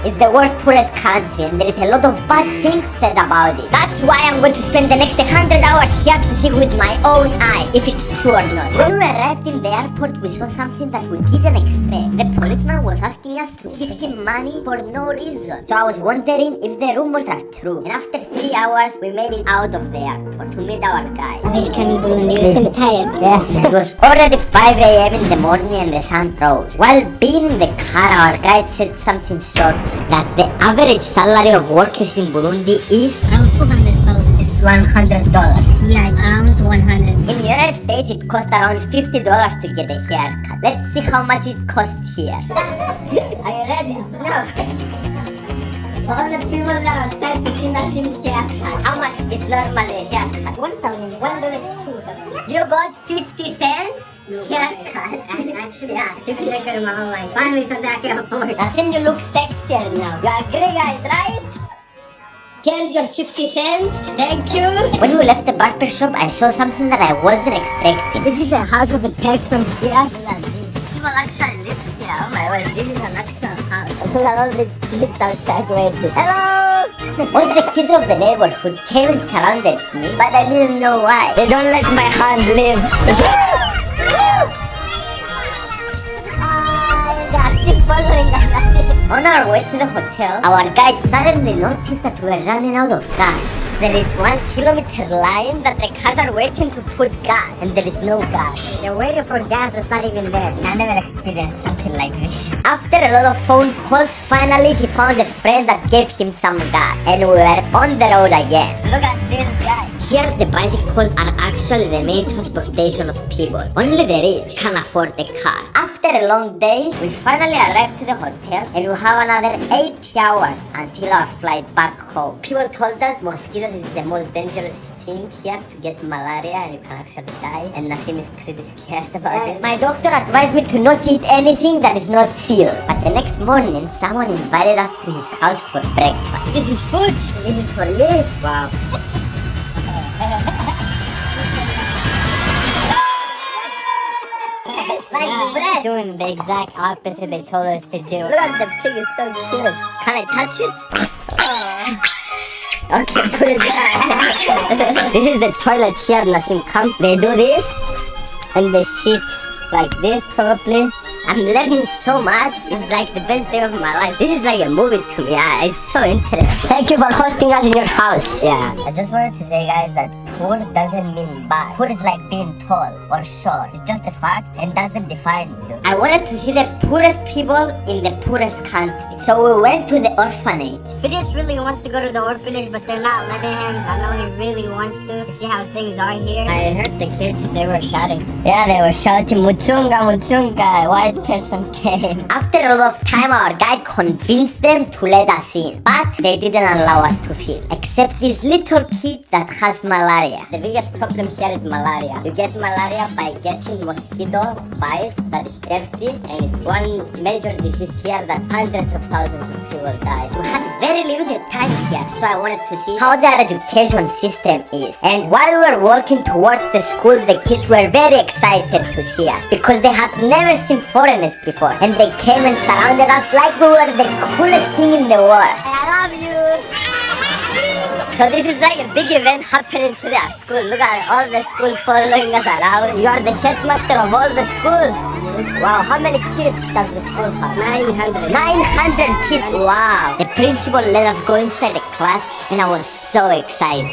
is the worst, poorest country, and there is a lot of bad things said about it. That's why I'm going to spend the next 100 hours here to see with my own eyes if it's true or not. When we arrived in the airport, we saw something that we didn't expect. The policeman was asking us to give him money for no reason. So I was wondering if the rumors are true. And after 3 hours, we made it out of the airport to meet our guy. Welcome, Burundi. I'm tired. Yeah. It was already 5 a.m. in the morning and the sun rose. While being in the car, our guide said something shocking. That the average salary of workers in Burundi is Around 200,000. $100. Yeah, it's around 100. In the United States, it costs around $50 to get a haircut. Let's see how much it costs here. Are you ready? No. All the people that are outside to see Nassim haircut. How much is normally a haircut? 1,000. $1 2. You got 50 cents? Haircut. Actually, Yeah, 50 cents. finally something I can afford. Nassim, you look sexier now. You agree, guys, right? Here's your 50 cents. Thank you. When we left the barber shop, I saw something that I wasn't expecting. This is a house of a person here. Look at this. People actually live here. Oh my word, this is an actual house. Look at all the kids outside waiting. Hello! All the kids of the neighborhood came and surrounded me, but I didn't know why. They don't let my hand live. They are still following us. On our way to the hotel, our guide suddenly noticed that we were running out of gas. There is 1 kilometer line that the cars are waiting to put gas, and there is no gas. They're waiting for gas that's not even there. I never experienced something like this. After a lot of phone calls, finally he found a friend that gave him some gas, and we were on the road again. Look at this guy. Here, the bicycles are actually the main transportation of people. Only the rich can afford a car. After a long day, we finally arrived to the hotel, and we have another 8 hours until our flight back home. People told us mosquitoes is the most dangerous thing here to get malaria, and you can actually die, and Nassim is pretty scared about it. My doctor advised me to not eat anything that is not sealed. But the next morning, someone invited us to his house for breakfast. This is food. This is for me. Wow. It's like bread. Doing the exact opposite they told us to do. Look at the pig, it's so cute. Can I touch it? Okay, put it down. This is the toilet here, Nassim. Come, they do this, and they shit like this probably. I'm learning so much. It's like the best day of my life. This is like a movie to me. It's so interesting. Thank you for hosting us in your house. Yeah, I just wanted to say, guys, that poor doesn't mean bad. Poor is like being tall or short. It's just a fact and doesn't define you. I wanted to see the poorest people in the poorest country. So we went to the orphanage. Phineas really wants to go to the orphanage, but they're not letting him. I know he really wants to see how things are here. I heard the kids, They were shouting. yeah, they were shouting, Muchunga, Muchunga. White person came. After a lot of time, our guide convinced them to let us in. But they didn't allow us to film. Except this little kid that has malaria. The biggest problem here is malaria. You get malaria by getting mosquito bites that is dirty, and it's one major disease here that hundreds of thousands of people die. We had very limited time here, so I wanted to see how their education system is. And while we were walking towards the school, the kids were very excited to see us because they had never seen foreigners before, and they came and surrounded us like we were the coolest thing in the world. I love you. So this is like a big event happening today at school. Look at all the school following us around. You are the headmaster of all the school. Wow, how many kids does the school have? 900. 900 kids, wow. The principal let us go inside the class, and I was so excited.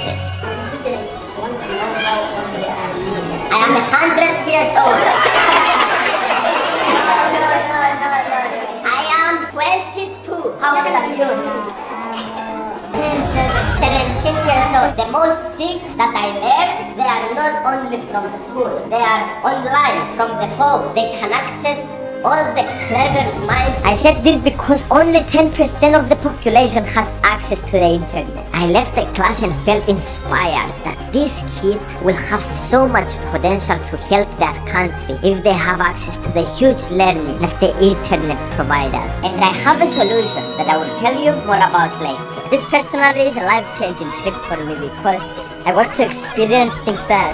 I am 100 years old. I am 22. How old are you? 17 years old. The most things that I learned, they are not only from school. They are online, from the phone. They can access all the clever minds. I said this because only 10% of the population has access to the internet. I left the class and felt inspired that these kids will have so much potential to help their country if they have access to the huge learning that the internet provides us. And I have a solution that I will tell you more about later. This personally is a life-changing trip for me because I want to experience things that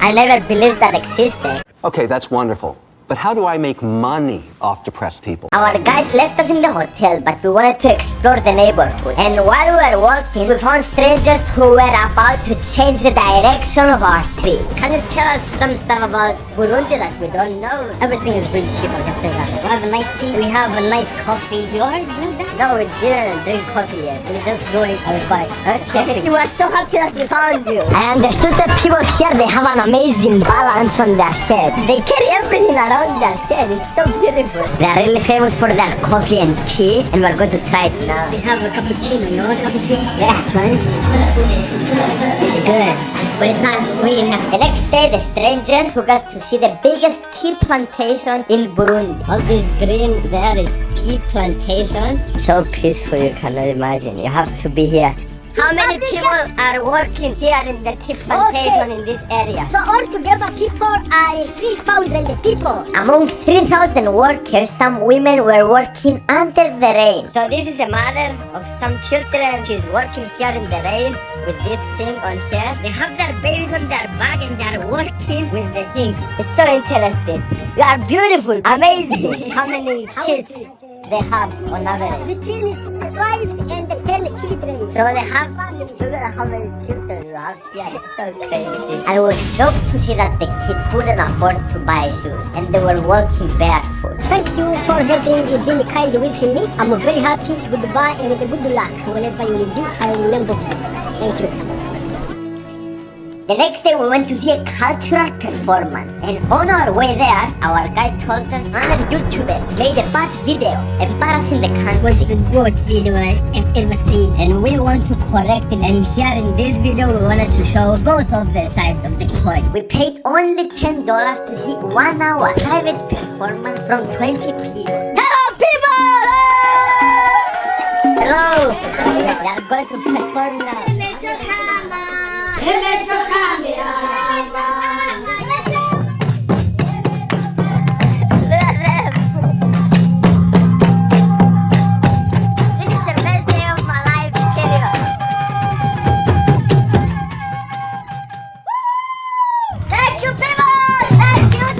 I never believed that existed. Okay, that's wonderful. But how do I make money off depressed people? Our guide left us in the hotel, but we wanted to explore the neighborhood. And while we were walking, we found strangers who were about to change the direction of our trip. Can you tell us some stuff about Burundi that we don't know? Everything is really cheap, I can say that. We have a nice tea, we have a nice coffee. You already drink that? No, we didn't drink coffee yet. We just going on a bike. Okay. We were so happy that we found you. I understood that people here, they have an amazing balance on their head. They carry everything around their head. It's so beautiful. They are really famous for their coffee and tea, and we're going to try it now. We have a cappuccino. You want a cappuccino? Yeah, right? It's good, but it's not sweet enough. The next day, the stranger took us to see the biggest tea plantation in Burundi. All this green there is tea plantation. So peaceful, you cannot imagine. You have to be here. How many people are working here in the tea plantation in this area? So altogether people are 3,000 people. Among 3,000 workers, some women were working under the rain. So this is a mother of some children. She's working here in the rain with this thing on here. They have their babies on their back and they are working with the things. It's so interesting. You are beautiful, amazing. How many kids they have on average? Between 5 and 10 children. So they have, look at how many children you have here. It's so crazy. I was shocked to see that the kids couldn't afford to buy shoes and they were walking barefoot. Thank you for having been kind with me. I'm very happy. Goodbye and good luck. Whenever you will be, I remember you. Thank you. The next day we went to see a cultural performance, and on our way there, our guide told us another YouTuber made a bad video embarrassing the country. Was the worst video I've ever seen. And we want to correct it, and here in this video we wanted to show both of the sides of the coin. We paid only $10 to see 1 hour private performance from 20 people. Hello people! Hello! They are going to perform now.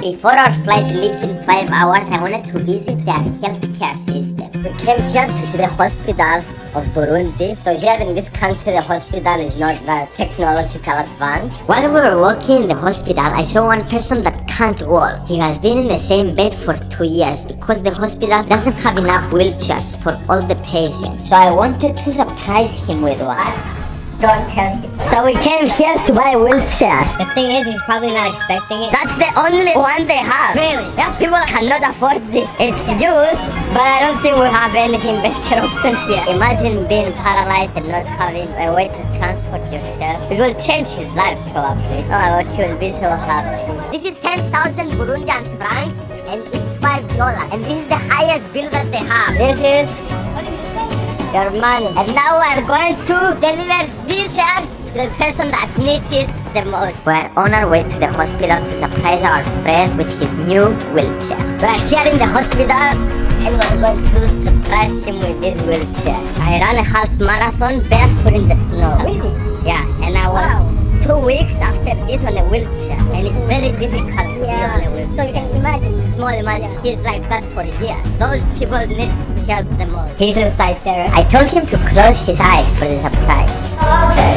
Before our flight leaves in 5 hours, I wanted to visit their healthcare system. We came here to see the hospital of Burundi. So here in this country, the hospital is not that technological advanced. While we were walking in the hospital, I saw one person that can't walk. He has been in the same bed for 2 years because the hospital doesn't have enough wheelchairs for all the patients. So I wanted to surprise him with one. Don't tell him. So we came here to buy a wheelchair. The thing is, he's probably not expecting it. That's the only one they have. Really? Yeah, people cannot afford this. It's used, but I don't think we have anything better options here. Imagine being paralyzed and not having a way to transport yourself. It will change his life probably. Oh, but he will be so happy. This is 10,000 Burundian francs and it's $5. And this is the highest bill that they have. This is your money. And now we are going to deliver this chair to the person that needs it the most. We are on our way to the hospital to surprise our friend with his new wheelchair. We are here in the hospital and we are going to surprise him with this wheelchair. I ran a half marathon barefoot in the snow. Really? Yeah, and I was 2 weeks after this on a wheelchair, and it's very difficult to be on a wheelchair. So you can imagine. Small imagine, he's like that for years. Those people need help the most. He's inside there. I told him to close his eyes for the surprise. Okay.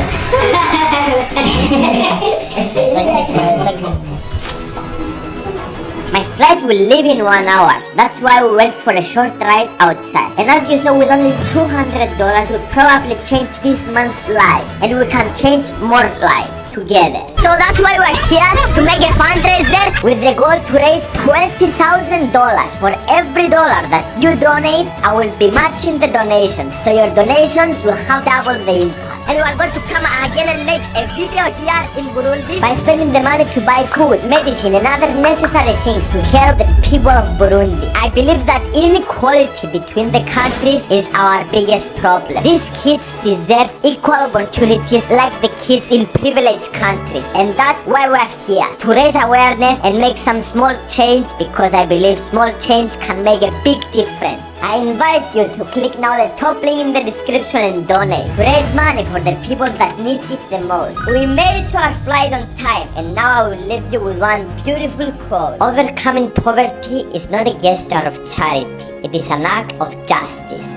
My flight will leave in 1 hour. That's why we went for a short ride outside. And as you saw, with only $200, we'll probably change this man's life. And we can change more lives together. So that's why we're here to make a fundraiser with the goal to raise $20,000. For every dollar that you donate, I will be matching the donations. So your donations will have double the impact. And we are going to come again and make a video here in Burundi by spending the money to buy food, medicine and other necessary things to help the people of Burundi. I believe that inequality between the countries is our biggest problem. These kids deserve equal opportunities like the kids in privileged countries. And that's why we're here, to raise awareness and make some small change, because I believe small change can make a big difference. I invite you to click now the top link in the description and donate to raise money for the people that needs it the most. We made it to our flight on time, and now I will leave you with one beautiful quote. Overcoming poverty is not a gesture of charity, it is an act of justice.